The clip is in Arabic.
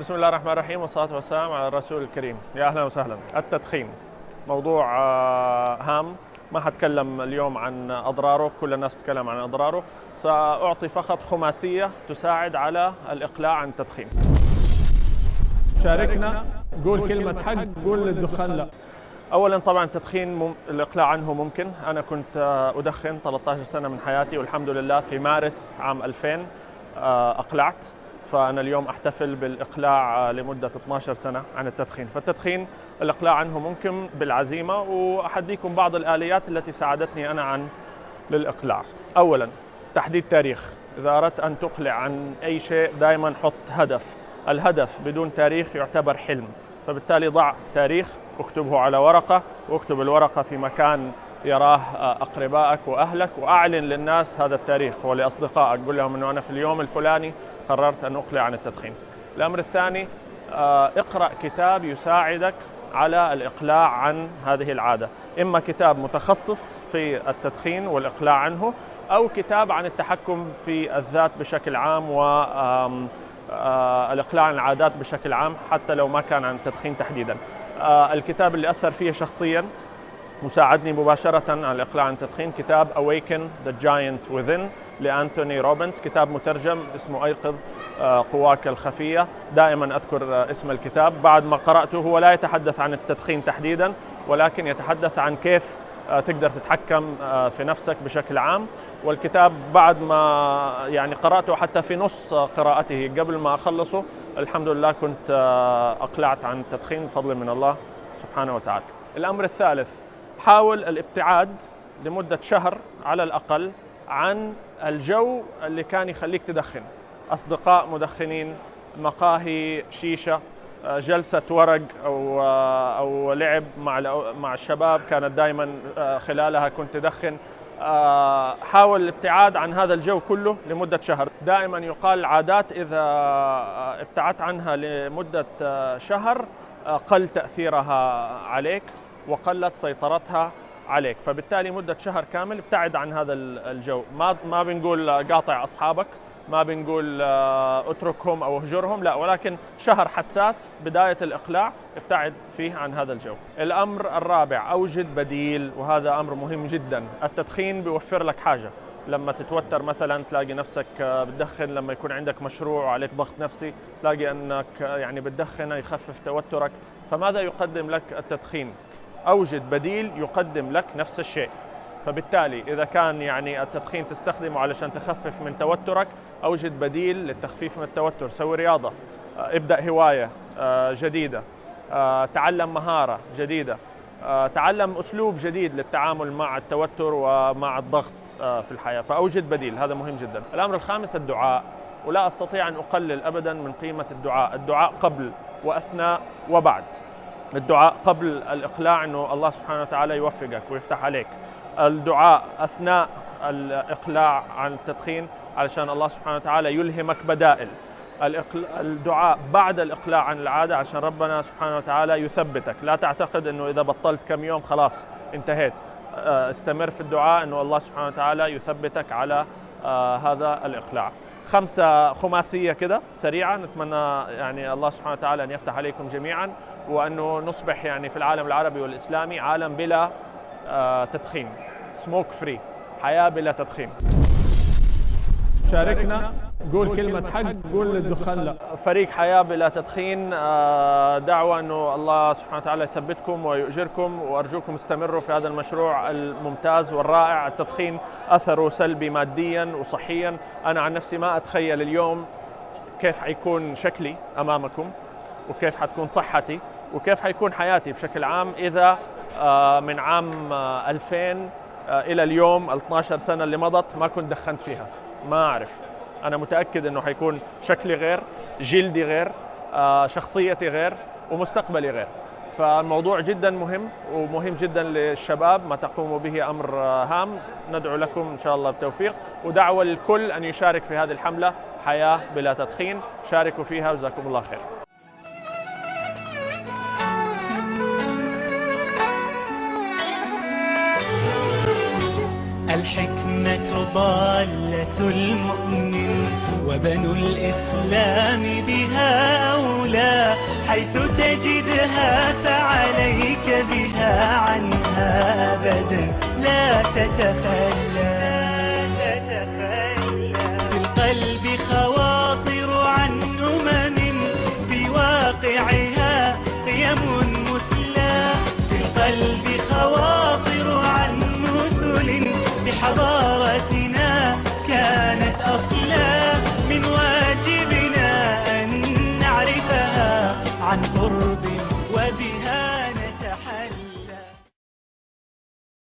بسم الله الرحمن الرحيم والصلاة والسلام على الرسول الكريم. يا أهلا وسهلا. التدخين موضوع هام. ما حتكلم اليوم عن أضراره، كل الناس بتتكلم عن أضراره. سأعطي فقط خماسية تساعد على الإقلاع عن التدخين. شاركنا، قول كلمة حق، قول للدخان لا. أولا طبعا التدخين الإقلاع عنه ممكن. أنا كنت أدخن 13 سنة من حياتي، والحمد لله في مارس عام 2000 أقلعت. فأنا اليوم أحتفل بالإقلاع لمدة 12 سنة عن التدخين. فالتدخين الإقلاع عنه ممكن بالعزيمة، وأحديكم بعض الآليات التي ساعدتني أنا للإقلاع. أولاً تحديد تاريخ. إذا أردت أن تقلع عن أي شيء دائماً حط هدف. الهدف بدون تاريخ يعتبر حلم، فبالتالي ضع تاريخ، اكتبه على ورقة، واكتب الورقة في مكان يراه أقربائك وأهلك، وأعلن للناس هذا التاريخ ولأصدقائك. قل لهم أنه أنا في اليوم الفلاني قررت أن أقلع عن التدخين. الأمر الثاني، اقرأ كتاب يساعدك على الإقلاع عن هذه العادة. إما كتاب متخصص في التدخين والإقلاع عنه، أو كتاب عن التحكم في الذات بشكل عام والإقلاع عن العادات بشكل عام، حتى لو ما كان عن التدخين تحديدا. الكتاب اللي أثر فيه شخصيا وساعدني مباشرة على الإقلاع عن التدخين كتاب Awaken the Giant Within لأنتوني روبنز. كتاب مترجم اسمه أيقظ قواك الخفية. دائما أذكر اسم الكتاب بعد ما قرأته. هو لا يتحدث عن التدخين تحديدا، ولكن يتحدث عن كيف تقدر تتحكم في نفسك بشكل عام. والكتاب بعد ما قرأته، حتى في نص قراءته قبل ما أخلصه، الحمد لله كنت أقلعت عن التدخين بفضل من الله سبحانه وتعالى. الأمر الثالث، حاول الابتعاد لمدة شهر على الأقل عن الجو اللي كان يخليك تدخن. أصدقاء مدخنين، مقاهي، شيشة، جلسة ورق أو لعب مع الشباب كانت دائما خلالها كنت تدخن. حاول الابتعاد عن هذا الجو كله لمدة شهر. دائما يقال العادات إذا ابتعدت عنها لمدة شهر قل تأثيرها عليك وقلت سيطرتها عليك. فبالتالي مدة شهر كامل ابتعد عن هذا الجو. ما بنقول قاطع أصحابك، ما بنقول اتركهم أو اهجرهم، لا، ولكن شهر حساس بداية الإقلاع ابتعد فيه عن هذا الجو. الأمر الرابع، أوجد بديل، وهذا أمر مهم جدا. التدخين بيوفر لك حاجة. لما تتوتر مثلا تلاقي نفسك بتدخن، لما يكون عندك مشروع وعليك ضغط نفسي تلاقي أنك بتدخن يخفف توترك. فماذا يقدم لك التدخين؟ أوجد بديل يقدم لك نفس الشيء. فبالتالي إذا كان التدخين تستخدمه علشان تخفف من توترك، أوجد بديل للتخفيف من التوتر. سوي رياضة، ابدأ هواية جديدة، تعلم مهارة جديدة، تعلم أسلوب جديد للتعامل مع التوتر ومع الضغط في الحياة. فأوجد بديل، هذا مهم جدا. الأمر الخامس، الدعاء. ولا أستطيع أن أقلل أبدا من قيمة الدعاء. الدعاء قبل وأثناء وبعد. الدعاء قبل الإقلاع أنه الله سبحانه وتعالى يوفقك ويفتح عليك. الدعاء أثناء الإقلاع عن التدخين علشان الله سبحانه وتعالى يلهمك بدائل. الدعاء بعد الإقلاع عن العادة عشان ربنا سبحانه وتعالى يثبتك. لا تعتقد أنه إذا بطلت كم يوم خلاص انتهيت. استمر في الدعاء أنه الله سبحانه وتعالى يثبتك على هذا الإقلاع. 5 خماسية كده سريعة. نتمنى الله سبحانه وتعالى أن يفتح عليكم جميعا، وأنه نصبح في العالم العربي والإسلامي عالم بلا تدخين. سموك فري، حياة بلا تدخين. شاركنا، قول كلمة حق، قول للدخان لا. فريق حياة بلا تدخين دعوة أنه الله سبحانه وتعالى يثبتكم ويؤجركم، وأرجوكم استمروا في هذا المشروع الممتاز والرائع. التدخين أثره سلبي ماديا وصحيا. أنا عن نفسي ما أتخيل اليوم كيف حيكون شكلي أمامكم، وكيف حتكون صحتي، وكيف حيكون حياتي بشكل عام إذا من عام 2000 إلى اليوم 12 سنة اللي مضت ما كنت دخنت فيها. ما أعرف. أنا متأكد أنه حيكون شكلي غير، جلدي غير، شخصيتي غير، ومستقبلي غير. فالموضوع جدا مهم، ومهم جدا للشباب. ما تقوموا به أمر هام. ندعو لكم إن شاء الله بالتوفيق، ودعوة للكل أن يشارك في هذه الحملة حياة بلا تدخين. شاركوا فيها، وجزاكم الله خير. الحكمة ضالة المؤمن، وبنو الإسلام بها أولى، حيث تجدها فعليك بها عنها أبدا لا تتخلى. في القلب خواطر عن أمم في واقعها قيم